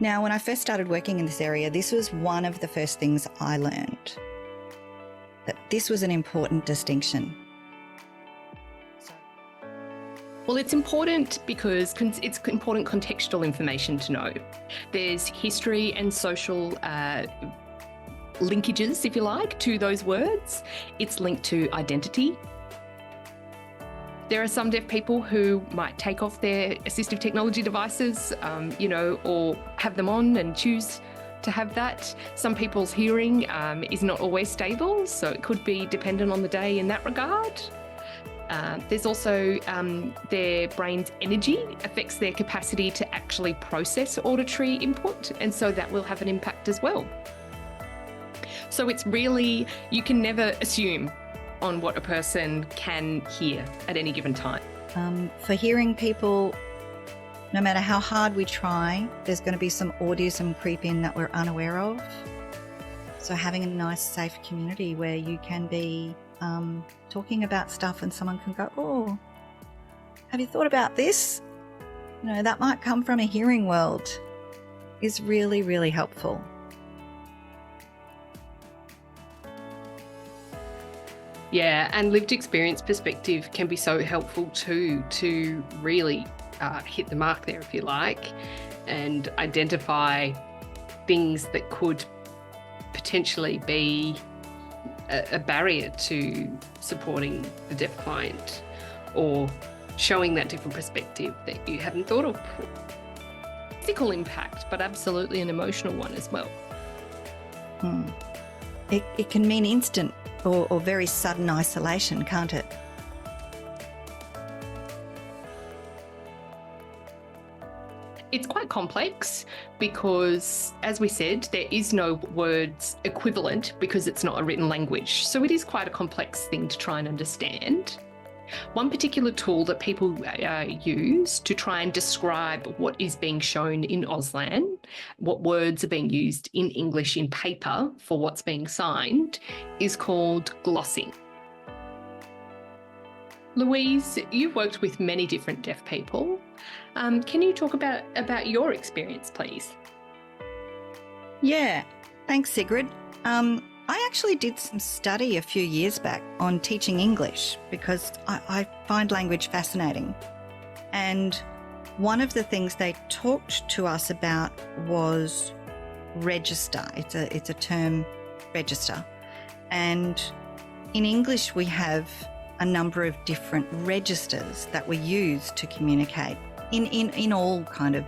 Now, when I first started working in this area, this was one of the first things I learned, that this was an important distinction. Well, it's important because it's important contextual information to know. There's history and social linkages, if you like, to those words. It's linked to identity. There are some deaf people who might take off their assistive technology devices, or have them on and choose to have that. Some people's hearing is not always stable, so it could be dependent on the day in that regard. There's also their brain's energy affects their capacity to actually process auditory input, and so that will have an impact as well. So it's really, you can never assume on what a person can hear at any given time. For hearing people, no matter how hard we try, there's going to be some autism creep in that we're unaware of. So having a nice, safe community where you can be talking about stuff and someone can go, oh, have you thought about this? That might come from a hearing world, is really, really helpful. Yeah, and lived experience perspective can be so helpful too, to really hit the mark there, if you like, and identify things that could potentially be a barrier to supporting the deaf client, or showing that different perspective that you hadn't thought of before. Physical impact, but absolutely an emotional one as well. It can mean instant or very sudden isolation, can't it? It's quite complex because, as we said, there is no words equivalent because it's not a written language. So it is quite a complex thing to try and understand. One particular tool that people use to try and describe what is being shown in Auslan, what words are being used in English in paper for what's being signed, is called glossing. Louise, you've worked with many different deaf people. Can you talk about your experience, please? Yeah, thanks, Sigrid. I actually did some study a few years back on teaching English because I find language fascinating. And one of the things they talked to us about was register. It's a term, register. And in English, we have a number of different registers that we use to communicate in all kind of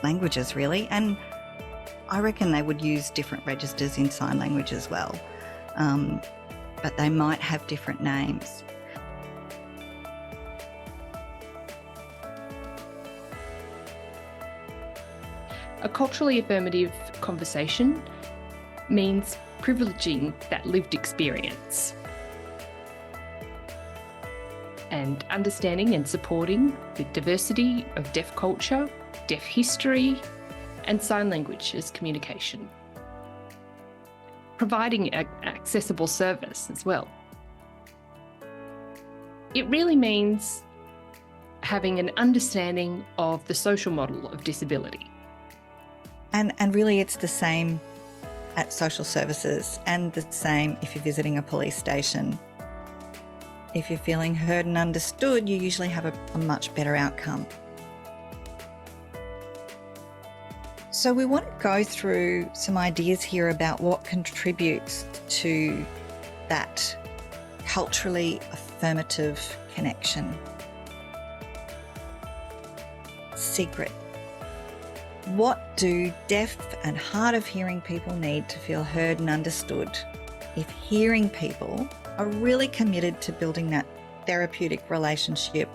languages, really. And I reckon they would use different registers in sign language as well, but they might have different names. A culturally affirmative conversation means privileging that lived experience and understanding and supporting the diversity of deaf culture, deaf history, and sign language as communication. Providing an accessible service as well. It really means having an understanding of the social model of disability. And really it's the same at social services and the same if you're visiting a police station. If you're feeling heard and understood, you usually have a much better outcome. So we want to go through some ideas here about what contributes to that culturally affirmative connection. Secret. What do deaf and hard of hearing people need to feel heard and understood if hearing people are really committed to building that therapeutic relationship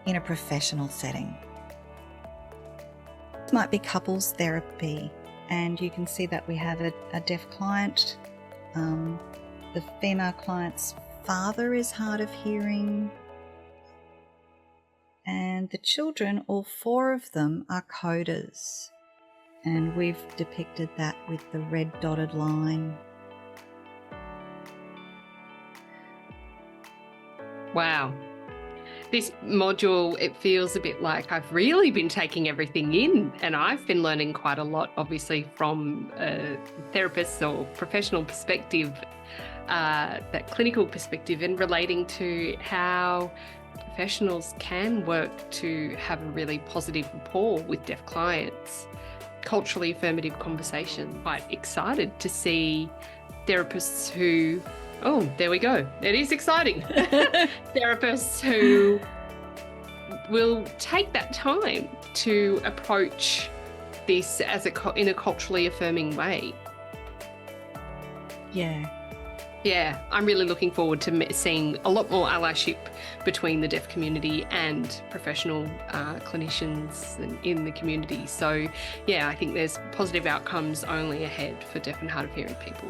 in a professional setting? This might be couples therapy, and you can see that we have a deaf client. The female client's father is hard of hearing, and the children, all four of them, are coders, and we've depicted that with the red dotted line. Wow. This module, it feels a bit like I've really been taking everything in, and I've been learning quite a lot, obviously, from a therapist or professional perspective, that clinical perspective, and relating to how professionals can work to have a really positive rapport with deaf clients. Culturally affirmative conversation. Quite excited to see therapists who, oh, there we go. It is exciting. Therapists who will take that time to approach this as in a culturally affirming way. Yeah, I'm really looking forward to seeing a lot more allyship between the deaf community and professional clinicians in the community. So, yeah, I think there's positive outcomes only ahead for deaf and hard of hearing people.